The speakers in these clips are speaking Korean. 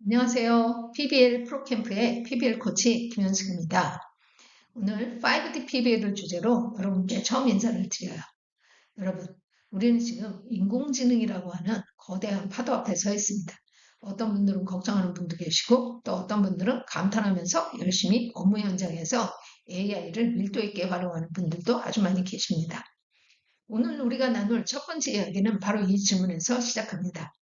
안녕하세요. PBL 프로캠프의 PBL 코치 김현숙입니다. 오늘 5D PBL을 주제로 여러분께 처음 인사를 드려요. 여러분, 우리는 지금 인공지능이라고 하는 거대한 파도 앞에 서 있습니다. 어떤 분들은 걱정하는 분도 계시고 또 어떤 분들은 감탄하면서 열심히 업무 현장에서 AI를 밀도 있게 활용하는 분들도 아주 많이 계십니다. 오늘 우리가 나눌 첫 번째 이야기는 바로 이 질문에서 시작합니다.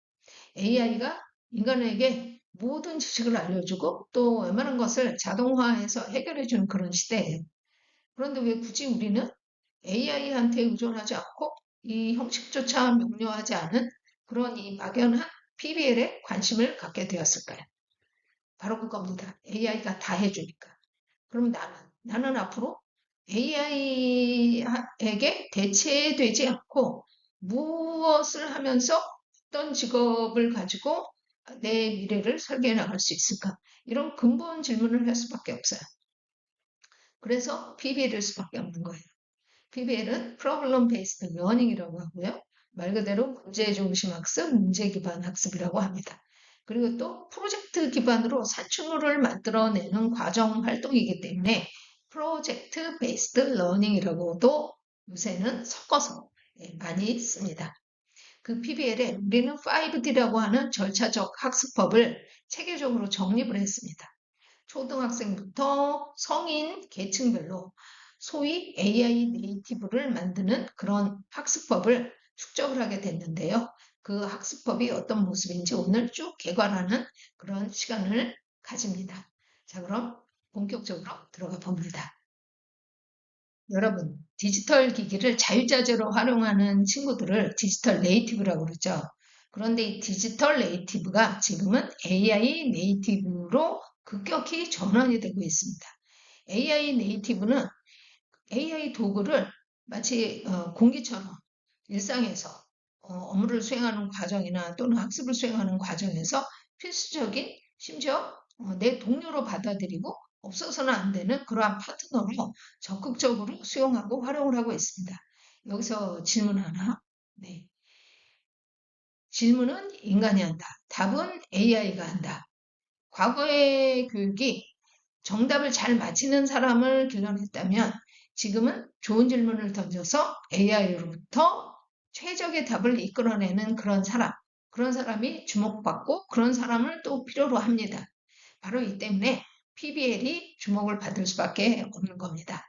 AI가 인간에게 모든 지식을 알려주고 또 웬만한 것을 자동화해서 해결해주는 그런 시대예요. 그런데 왜 굳이 우리는 AI한테 의존하지 않고 이 형식조차 명료하지 않은 그런 이 막연한 PBL에 관심을 갖게 되었을까요? 바로 그겁니다. AI가 다 해주니까. 그럼 나는 앞으로 AI에게 대체되지 않고 무엇을 하면서 어떤 직업을 가지고 내 미래를 설계해 나갈 수 있을까? 이런 근본 질문을 할 수밖에 없어요. 그래서 PBL일 수밖에 없는 거예요. PBL은 Problem Based Learning이라고 하고요. 말 그대로 문제 중심 학습, 문제 기반 학습이라고 합니다. 그리고 또 프로젝트 기반으로 산출물을 만들어내는 과정 활동이기 때문에 프로젝트 베이스드 러닝이라고도 요새는 섞어서 많이 씁니다. 그 PBL에 우리는 5D라고 하는 절차적 학습법을 체계적으로 정립을 했습니다. 초등학생부터 성인 계층별로 소위 AI 네이티브를 만드는 그런 학습법을 축적을 하게 됐는데요. 그 학습법이 어떤 모습인지 오늘 쭉 개괄하는 그런 시간을 가집니다. 자, 그럼 본격적으로 들어가 봅니다. 여러분, 디지털 기기를 자유자재로 활용하는 친구들을 디지털 네이티브라고 그러죠. 그런데 이 디지털 네이티브가 지금은 AI 네이티브로 급격히 전환이 되고 있습니다. AI 네이티브는 AI 도구를 마치 공기처럼 일상에서 업무를 수행하는 과정이나 또는 학습을 수행하는 과정에서 필수적인 심지어 내 동료로 받아들이고 없어서는 안 되는 그러한 파트너로 적극적으로 수용하고 활용을 하고 있습니다. 여기서 질문 하나. 네. 질문은 인간이 한다. 답은 AI가 한다. 과거의 교육이 정답을 잘 맞히는 사람을 길러냈다면 지금은 좋은 질문을 던져서 AI로부터 최적의 답을 이끌어내는 그런 사람이 주목받고 그런 사람을 또 필요로 합니다. 바로 이 때문에 PBL이 주목을 받을 수밖에 없는 겁니다.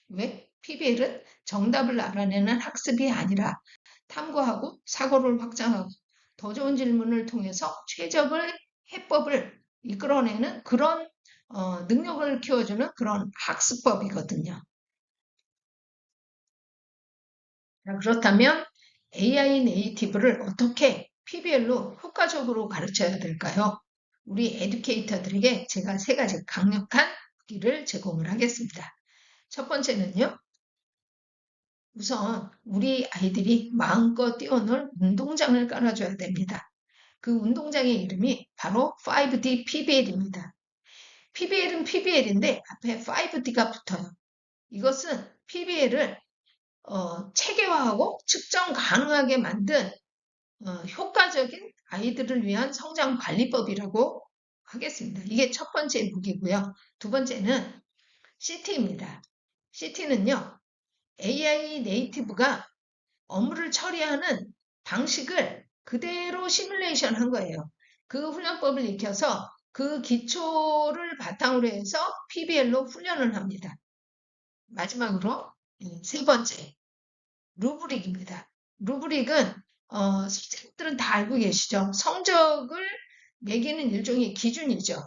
왜? PBL은 정답을 알아내는 학습이 아니라 탐구하고 사고를 확장하고 더 좋은 질문을 통해서 최적의 해법을 이끌어내는 그런 능력을 키워주는 그런 학습법이거든요. 그렇다면 AI 네이티브를 어떻게 PBL로 효과적으로 가르쳐야 될까요? 우리 에듀케이터들에게 제가 세 가지 강력한 길을 제공을 하겠습니다. 첫 번째는요. 우선 우리 아이들이 마음껏 뛰어놀 운동장을 깔아줘야 됩니다. 그 운동장의 이름이 바로 5D PBL입니다. PBL은 PBL인데 앞에 5D가 붙어요. 이것은 PBL을 체계화하고 측정 가능하게 만든 효과적인 아이들을 위한 성장 관리법이라고 하겠습니다. 이게 첫 번째 무기고요. 두 번째는 CT입니다. CT는요, AI 네이티브가 업무를 처리하는 방식을 그대로 시뮬레이션 한 거예요. 그 훈련법을 익혀서 그 기초를 바탕으로 해서 PBL로 훈련을 합니다. 마지막으로 세 번째, 루브릭입니다. 루브릭은 선생님들은 다 알고 계시죠? 성적을 매기는 일종의 기준이죠.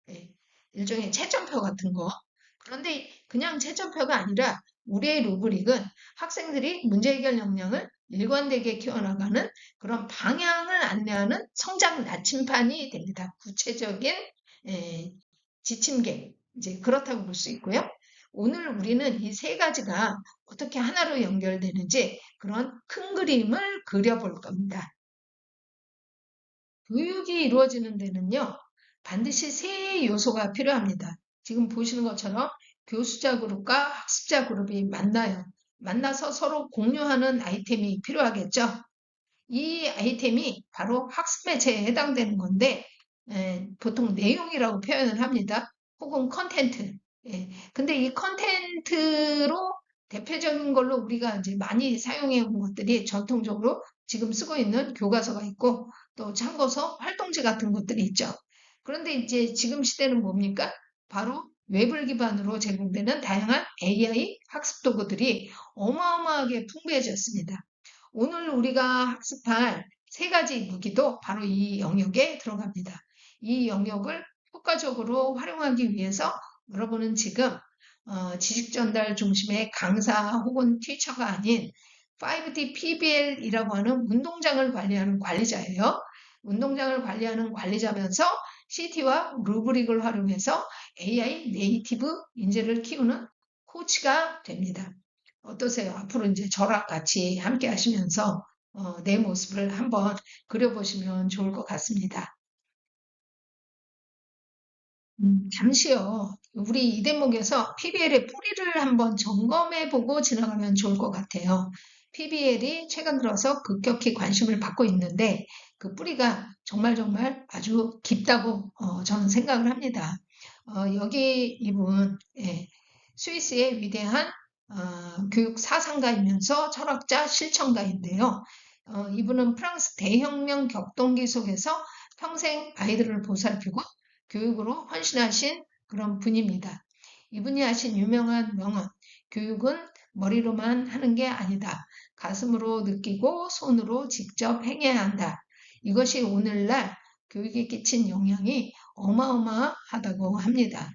예, 일종의 채점표 같은 거. 그런데 그냥 채점표가 아니라 우리의 루브릭은 학생들이 문제 해결 역량을 일관되게 키워나가는 그런 방향을 안내하는 성장 나침판이 됩니다. 구체적인 지침계 이제 그렇다고 볼 수 있고요. 오늘 우리는 이 세 가지가 어떻게 하나로 연결되는지 그런 큰 그림을 그려볼 겁니다. 교육이 이루어지는 데는요, 반드시 세 요소가 필요합니다. 지금 보시는 것처럼 교수자 그룹과 학습자 그룹이 만나요. 만나서 서로 공유하는 아이템이 필요하겠죠. 이 아이템이 바로 학습 매체에 해당되는 건데 보통 내용이라고 표현을 합니다. 혹은 컨텐트. 근데 이 컨텐트로 대표적인 걸로 우리가 이제 많이 사용해 온 것들이 전통적으로 지금 쓰고 있는 교과서가 있고 또 참고서, 활동지 같은 것들이 있죠. 그런데 이제 지금 시대는 뭡니까? 바로 웹을 기반으로 제공되는 다양한 AI 학습 도구들이 어마어마하게 풍부해졌습니다. 오늘 우리가 학습할 세 가지 무기도 바로 이 영역에 들어갑니다. 이 영역을 효과적으로 활용하기 위해서 여러분은 지금 지식 전달 중심의 강사 혹은 티처가 아닌 5D PBL이라고 하는 운동장을 관리하는 관리자예요. 운동장을 관리하는 관리자면서 CT와 루브릭을 활용해서 AI 네이티브 인재를 키우는 코치가 됩니다. 어떠세요? 앞으로 이제 저랑 같이 함께 하시면서 내 모습을 한번 그려보시면 좋을 것 같습니다. 잠시요. 우리 이 대목에서 PBL의 뿌리를 한번 점검해보고 지나가면 좋을 것 같아요. PBL이 최근 들어서 급격히 관심을 받고 있는데 그 뿌리가 정말 정말 아주 깊다고 저는 생각을 합니다. 여기 이분, 스위스의 위대한 교육 사상가이면서 철학자, 실천가인데요. 이분은 프랑스 대혁명 격동기 속에서 평생 아이들을 보살피고 교육으로 헌신하신 그런 분입니다. 이분이 하신 유명한 명언, 교육은 머리로만 하는 게 아니다. 가슴으로 느끼고 손으로 직접 행해야 한다. 이것이 오늘날 교육에 끼친 영향이 어마어마하다고 합니다.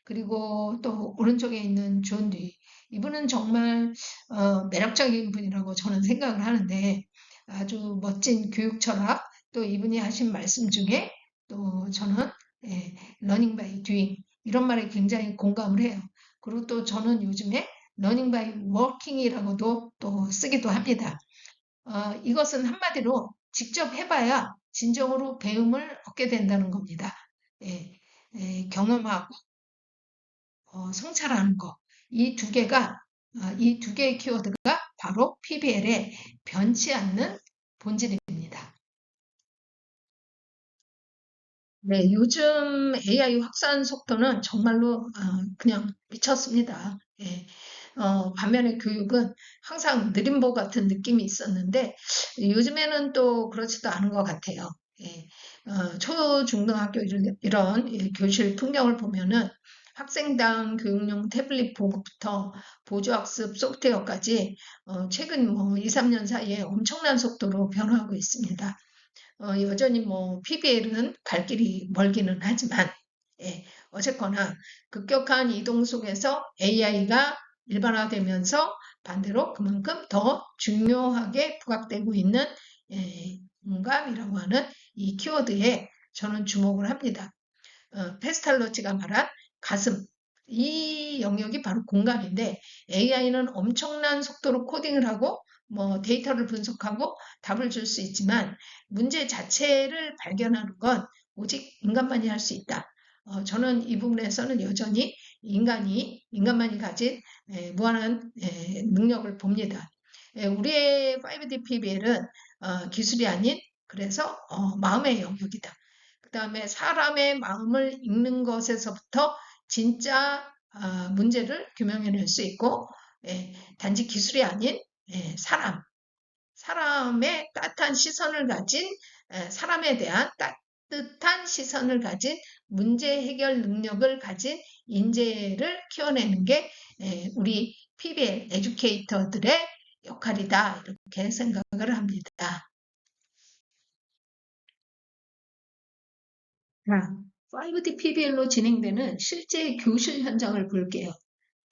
그리고 또 오른쪽에 있는 존 디. 이분은 정말 매력적인 분이라고 저는 생각을 하는데 아주 멋진 교육 철학, 또 이분이 하신 말씀 중에 또 저는 러닝 바이 듀잉 이런 말에 굉장히 공감을 해요. 그리고 또 저는 요즘에 러닝 바이 워킹이라고도 또 쓰기도 합니다. 이것은 한마디로 직접 해봐야 진정으로 배움을 얻게 된다는 겁니다. 예, 경험하고 성찰하는 거. 이 두 개의 키워드가 바로 PBL의 변치 않는 본질입니다. 네, 요즘 AI 확산 속도는 정말로 그냥 미쳤습니다. 예. 반면에 교육은 항상 느림보 같은 느낌이 있었는데 요즘에는 또 그렇지도 않은 것 같아요. 예. 초중등학교 이런 교실 풍경을 보면은 학생당 교육용 태블릿 보급부터 보조학습 소프트웨어까지 최근 뭐 2, 3년 사이에 엄청난 속도로 변화하고 있습니다. 여전히 뭐 PBL은 갈 길이 멀기는 하지만, 어쨌거나 급격한 이동 속에서 AI가 일반화되면서 반대로 그만큼 더 중요하게 부각되고 있는 공감이라고 하는 이 키워드에 저는 주목을 합니다. 페스탈로치가 말한 가슴, 이 영역이 바로 공감인데 AI는 엄청난 속도로 코딩을 하고 뭐 데이터를 분석하고 답을 줄 수 있지만 문제 자체를 발견하는 건 오직 인간만이 할 수 있다. 저는 이 부분에서는 여전히 인간만이 가진 무한한 능력을 봅니다. 우리의 5D PBL은 기술이 아닌 그래서 마음의 영역이다. 그 다음에 사람의 마음을 읽는 것에서부터 진짜 문제를 규명해낼 수 있고 단지 기술이 아닌 사람의 따뜻한 시선을 가진 사람에 대한 따뜻한 시선을 가진 문제 해결 능력을 가진 인재를 키워내는 게 우리 PBL 에듀케이터들의 역할이다 이렇게 생각을 합니다. 자, 5D PBL로 진행되는 실제 교실 현장을 볼게요.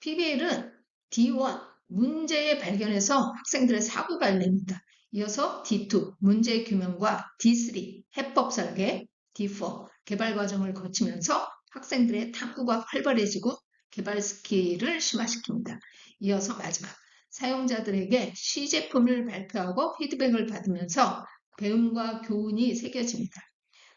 PBL은 D1, 문제의 발견에서 학생들의 사고 관리입니다. 이어서 D2, 문제 규명과 D3, 해법 설계, D4, 개발 과정을 거치면서 학생들의 탐구가 활발해지고 개발 스킬을 심화시킵니다. 이어서 마지막, 사용자들에게 시제품을 발표하고 피드백을 받으면서 배움과 교훈이 새겨집니다.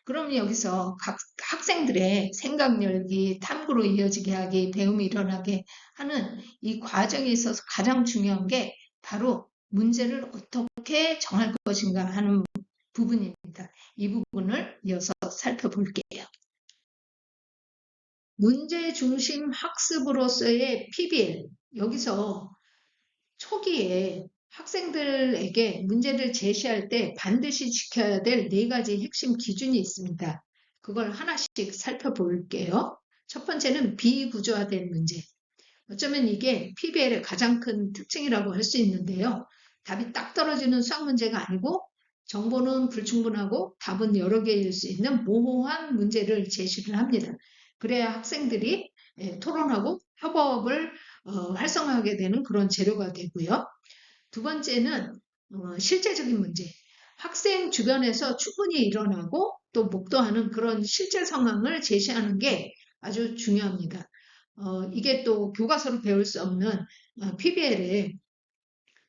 그럼 여기서 각 학생들의 생각 열기, 탐구로 이어지게 하기, 배움이 일어나게 하는 이 과정에 있어서 가장 중요한 게 바로 문제를 어떻게 정할 것인가 하는 부분입니다. 이 부분을 이어서 살펴볼게요. 문제 중심 학습으로서의 PBL, 여기서 초기에 학생들에게 문제를 제시할 때 반드시 지켜야 될 4가지 핵심 기준이 있습니다. 그걸 하나씩 살펴볼게요. 첫 번째는 비구조화된 문제. 어쩌면 이게 PBL의 가장 큰 특징이라고 할 수 있는데요. 답이 딱 떨어지는 수학 문제가 아니고 정보는 불충분하고 답은 여러 개일 수 있는 모호한 문제를 제시를 합니다. 그래야 학생들이 토론하고 협업을 활성화하게 되는 그런 재료가 되고요. 두 번째는 실제적인 문제. 학생 주변에서 충분히 일어나고 또 목도하는 그런 실제 상황을 제시하는 게 아주 중요합니다. 이게 또 교과서로 배울 수 없는 PBL의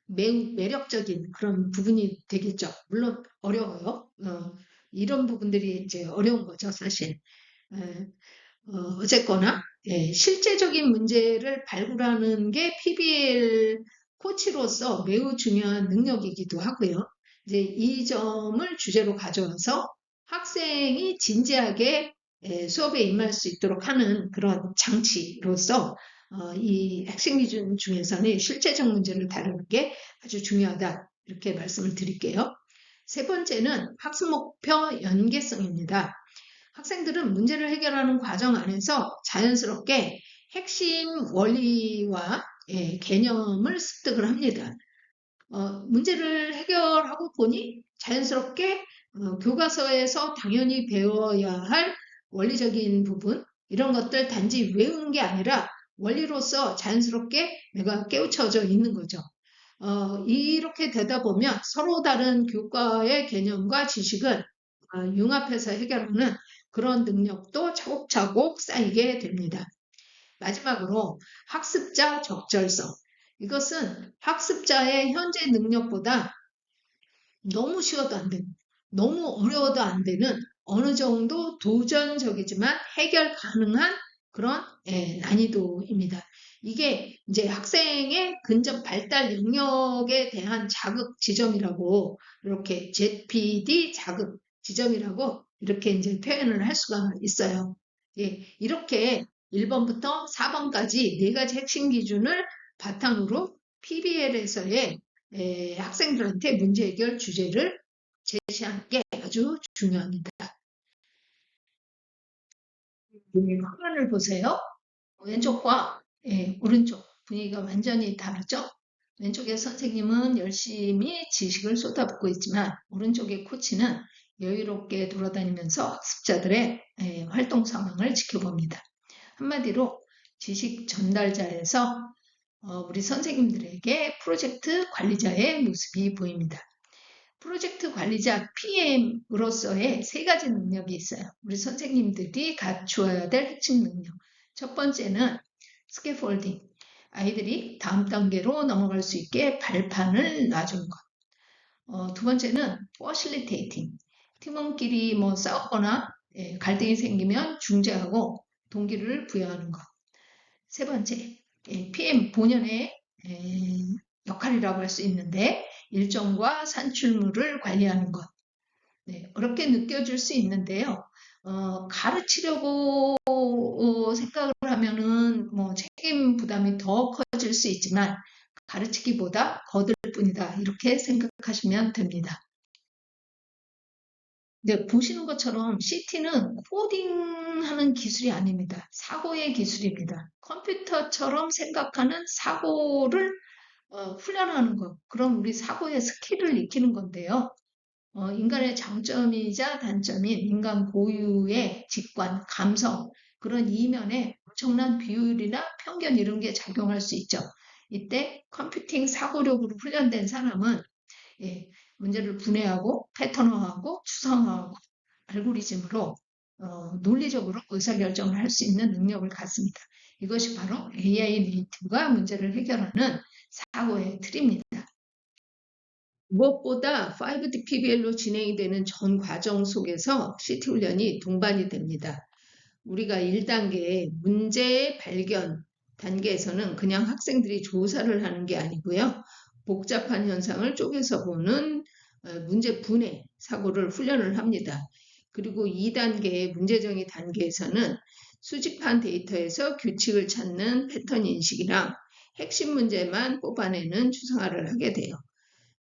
매우 매력적인 그런 부분이 되겠죠. 물론 어려워요. 이런 부분들이 이제 어려운 거죠, 사실. 에, 어쨌거나 실제적인 문제를 발굴하는 게 PBL 코치로서 매우 중요한 능력이기도 하고요. 이제 이 점을 주제로 가져와서 학생이 진지하게 수업에 임할 수 있도록 하는 그런 장치로서 이 핵심 기준 중에서는 실제적 문제를 다루는 게 아주 중요하다. 이렇게 말씀을 드릴게요. 세 번째는 학습 목표 연계성입니다. 학생들은 문제를 해결하는 과정 안에서 자연스럽게 핵심 원리와 개념을 습득을 합니다. 문제를 해결하고 보니 자연스럽게 교과서에서 당연히 배워야 할 원리적인 부분, 이런 것들 단지 외우는 게 아니라 원리로서 자연스럽게 내가 깨우쳐져 있는 거죠. 이렇게 되다 보면 서로 다른 교과의 개념과 지식을 융합해서 해결하는 그런 능력도 차곡차곡 쌓이게 됩니다. 마지막으로 학습자 적절성. 이것은 학습자의 현재 능력보다 너무 쉬워도 안 되는, 너무 어려워도 안 되는 어느 정도 도전적이지만 해결 가능한 그런 난이도입니다. 이게 이제 학생의 근접 발달 영역에 대한 자극 지점이라고 이렇게 ZPD 자극 지점이라고 이렇게 이제 표현을 할 수가 있어요. 예, 이렇게 1번부터 4번까지 4가지 핵심 기준을 바탕으로 PBL에서의 학생들한테 문제 해결 주제를 제시하는 게 아주 중요합니다. 화면을 보세요. 왼쪽과 오른쪽 분위기가 완전히 다르죠? 왼쪽에 선생님은 열심히 지식을 쏟아붓고 있지만 오른쪽의 코치는 여유롭게 돌아다니면서 학습자들의 활동 상황을 지켜봅니다. 한마디로 지식 전달자에서 우리 선생님들에게 프로젝트 관리자의 모습이 보입니다. 프로젝트 관리자 PM으로서의 3가지 능력이 있어요. 우리 선생님들이 갖추어야 될 핵심 능력. 첫 번째는 스캐폴딩. 아이들이 다음 단계로 넘어갈 수 있게 발판을 놔주는 것. 두 번째는 퍼실리테이팅. 팀원끼리 싸우거나 갈등이 생기면 중재하고 동기를 부여하는 것. 세 번째, PM 본연의 역할이라고 할 수 있는데 일정과 산출물을 관리하는 것. 어렵게 느껴질 수 있는데요. 가르치려고 생각을 하면은 책임 부담이 더 커질 수 있지만 가르치기보다 거들 뿐이다. 이렇게 생각하시면 됩니다. 네, 보시는 것처럼 CT는 코딩하는 기술이 아닙니다. 사고의 기술입니다. 컴퓨터처럼 생각하는 사고를 훈련하는 것. 그럼 우리 사고의 스킬을 익히는 건데요. 인간의 장점이자 단점인 인간 고유의 직관, 감성, 그런 이면에 엄청난 비율이나 편견 이런 게 작용할 수 있죠. 이때 컴퓨팅 사고력으로 훈련된 사람은 문제를 분해하고 패턴화하고 추상화하고 알고리즘으로 논리적으로 의사결정을 할 수 있는 능력을 갖습니다. 이것이 바로 AI 네이티브가 문제를 해결하는 사고의 틀입니다. 무엇보다 5D PBL로 진행이 되는 전 과정 속에서 CT 훈련이 동반이 됩니다. 우리가 1단계 문제의 발견 단계에서는 그냥 학생들이 조사를 하는 게 아니고요. 복잡한 현상을 쪼개서 보는 문제 분해 사고를 훈련을 합니다. 그리고 2단계의 문제정의 단계에서는 수집한 데이터에서 규칙을 찾는 패턴 인식이랑 핵심 문제만 뽑아내는 추상화를 하게 돼요.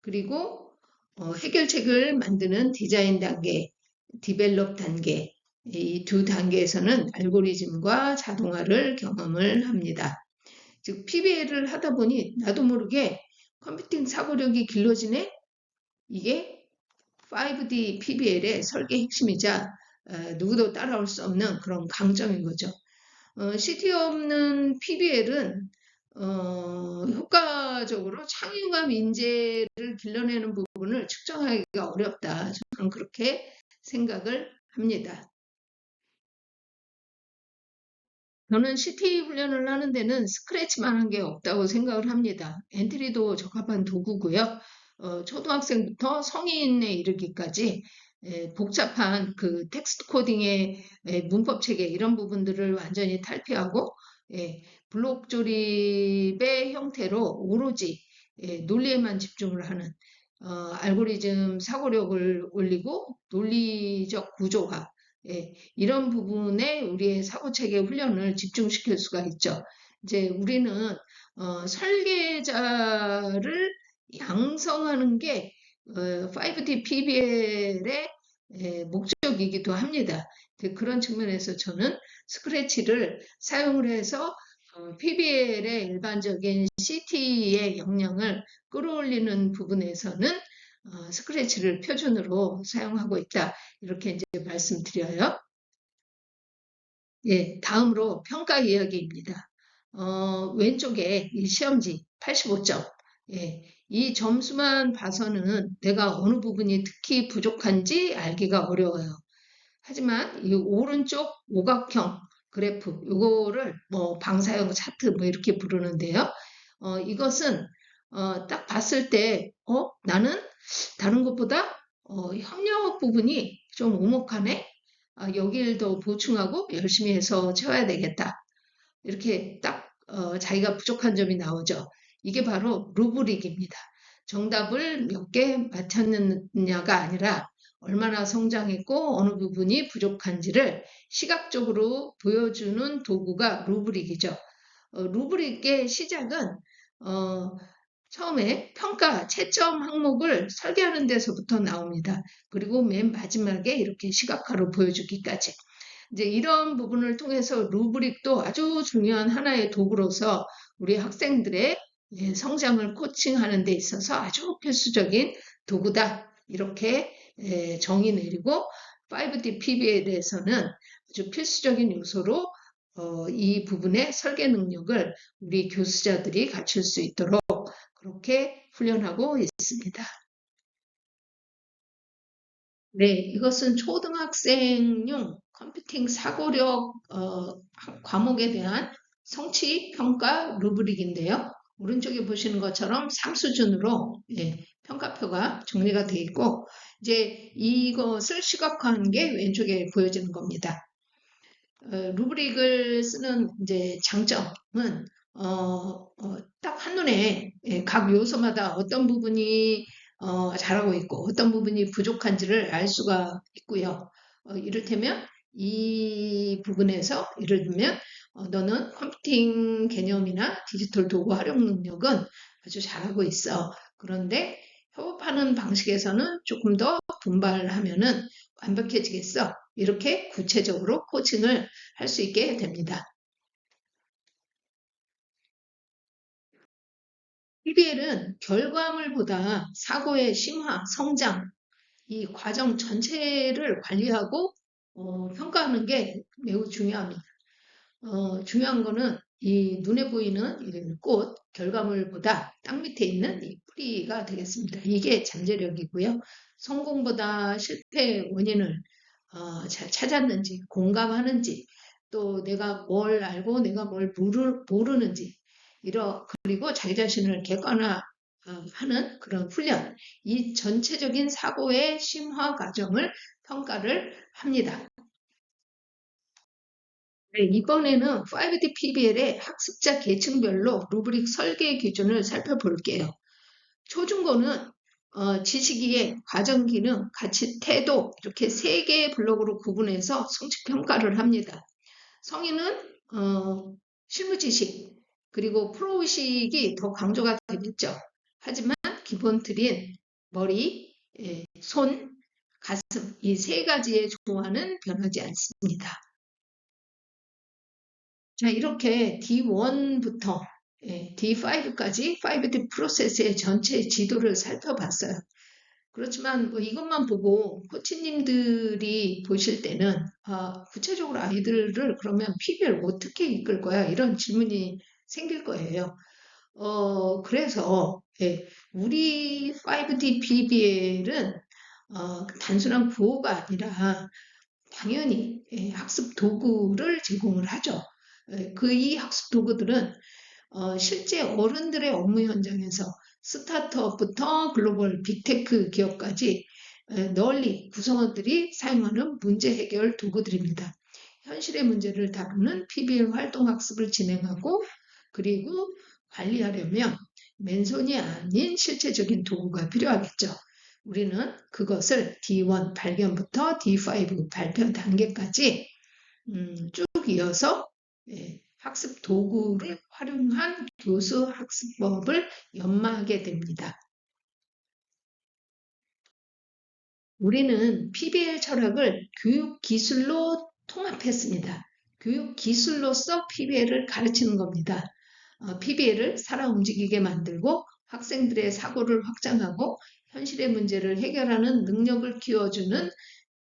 그리고 해결책을 만드는 디자인 단계, 디벨롭 단계, 이 두 단계에서는 알고리즘과 자동화를 경험을 합니다. 즉 PBL을 하다 보니 나도 모르게 컴퓨팅 사고력이 길러지네? 이게 5D PBL의 설계 핵심이자 누구도 따라올 수 없는 그런 강점인 거죠. CT 없는 PBL은 효과적으로 창의감 인재를 길러내는 부분을 측정하기가 어렵다. 저는 그렇게 생각을 합니다. 저는 CT 훈련을 하는 데는 스크래치만 한 게 없다고 생각을 합니다. 엔트리도 적합한 도구고요. 초등학생부터 성인에 이르기까지 복잡한 그 텍스트 코딩의 문법 체계 이런 부분들을 완전히 탈피하고 블록 조립의 형태로 오로지 논리에만 집중을 하는 알고리즘 사고력을 올리고 논리적 구조화 이런 부분에 우리의 사고체계 훈련을 집중시킬 수가 있죠. 이제 우리는 설계자를 양성하는 게 5D PBL의 목적이기도 합니다. 그런 측면에서 저는 스크래치를 사용을 해서 PBL의 일반적인 CT의 역량을 끌어올리는 부분에서는 스크래치를 표준으로 사용하고 있다. 이렇게 이제 말씀드려요. 예, 다음으로 평가 이야기입니다. 왼쪽에 이 시험지 85점. 예, 이 점수만 봐서는 내가 어느 부분이 특히 부족한지 알기가 어려워요. 하지만 이 오른쪽 오각형 그래프, 이거를 뭐 방사형 차트 뭐 이렇게 부르는데요. 이것은 딱 봤을 때, 나는 다른 것보다 협력 부분이 좀 오목하네. 여기를 더 보충하고 열심히 해서 채워야 되겠다. 이렇게 딱 자기가 부족한 점이 나오죠. 이게 바로 루브릭입니다. 정답을 몇 개 맞췄느냐가 아니라 얼마나 성장했고 어느 부분이 부족한지를 시각적으로 보여주는 도구가 루브릭이죠. 루브릭의 시작은 처음에 평가 채점 항목을 설계하는 데서부터 나옵니다. 그리고 맨 마지막에 이렇게 시각화로 보여주기까지. 이제 이런 부분을 통해서 루브릭도 아주 중요한 하나의 도구로서 우리 학생들의 성장을 코칭하는 데 있어서 아주 필수적인 도구다. 이렇게 정의 내리고 5D PB에 대해서는 아주 필수적인 요소로 이 부분의 설계 능력을 우리 교수자들이 갖출 수 있도록 그렇게 훈련하고 있습니다. 네, 이것은 초등학생용 컴퓨팅 사고력 과목에 대한 성취 평가 루브릭인데요. 오른쪽에 보시는 것처럼 3수준으로 평가표가 정리가 되어 있고 이제 이것을 시각화한 게 왼쪽에 보여지는 겁니다. 루브릭을 쓰는 이제 장점은 딱 한눈에 각 요소마다 어떤 부분이 잘하고 있고 어떤 부분이 부족한지를 알 수가 있고요. 이를테면 이 부분에서 예를 들면 너는 컴퓨팅 개념이나 디지털 도구 활용 능력은 아주 잘하고 있어. 그런데 협업하는 방식에서는 조금 더 분발하면은 완벽해지겠어. 이렇게 구체적으로 코칭을 할 수 있게 됩니다. PBL은 결과물보다 사고의 심화, 성장, 이 과정 전체를 관리하고 평가하는 게 매우 중요합니다. 중요한 거는 이 눈에 보이는 이 꽃 결과물보다 땅 밑에 있는 이 뿌리가 되겠습니다. 이게 잠재력이고요. 성공보다 실패의 원인을 잘 찾았는지, 공감하는지, 또 내가 뭘 알고 내가 뭘 모르는지, 그리고 자기 자신을 객관화하는 그런 훈련, 이 전체적인 사고의 심화 과정을 평가를 합니다. 네, 이번에는 5D PBL의 학습자 계층별로 루브릭 설계 기준을 살펴볼게요. 초중고는 지식이해, 과정 기능, 가치, 태도 이렇게 세 개의 블록으로 구분해서 성취 평가를 합니다. 성인은 실무 지식 그리고 프로의식이 더 강조가 되겠죠. 하지만 기본 틀인 머리, 손, 가슴 이 세 가지의 조화는 변하지 않습니다. 자, 이렇게 D1부터 D5까지 5D 프로세스의 전체 지도를 살펴봤어요. 그렇지만 뭐 이것만 보고 코치님들이 보실 때는 구체적으로 아이들을 그러면 PBL 어떻게 이끌 거야? 이런 질문이 생길 거예요. 그래서 우리 5D PBL은 단순한 구호가 아니라 당연히 학습 도구를 제공을 하죠. 이 학습 도구들은 실제 어른들의 업무 현장에서 스타트업부터 글로벌 빅테크 기업까지 널리 구성원들이 사용하는 문제 해결 도구들입니다. 현실의 문제를 다루는 PBL 활동 학습을 진행하고 그리고 관리하려면 맨손이 아닌 실체적인 도구가 필요하겠죠. 우리는 그것을 D1 발견부터 D5 발표 단계까지 쭉 이어서 학습 도구를 활용한 교수 학습법을 연마하게 됩니다. 우리는 PBL 철학을 교육 기술로 통합했습니다. 교육 기술로서 PBL을 가르치는 겁니다. PBL을 살아 움직이게 만들고 학생들의 사고를 확장하고 현실의 문제를 해결하는 능력을 키워주는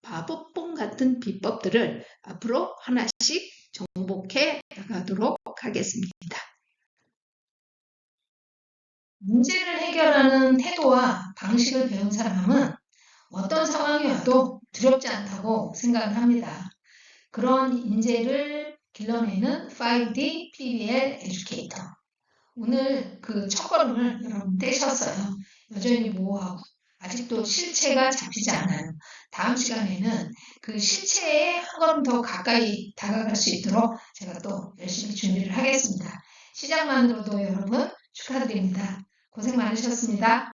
마법봉 같은 비법들을 앞으로 하나씩 정복해 나가도록 하겠습니다. 문제를 해결하는 태도와 방식을 배운 사람은 어떤 상황이 와도 두렵지 않다고 생각을 합니다. 그런 인재를 길러내는 5D PBL 에듀케이터. 오늘 그 첫걸음을 여러분 떼셨어요. 여전히 모호하고 아직도 실체가 잡히지 않아요. 다음 시간에는 그 실체에 한 걸음 더 가까이 다가갈 수 있도록 제가 또 열심히 준비를 하겠습니다. 시작만으로도 여러분 축하드립니다. 고생 많으셨습니다.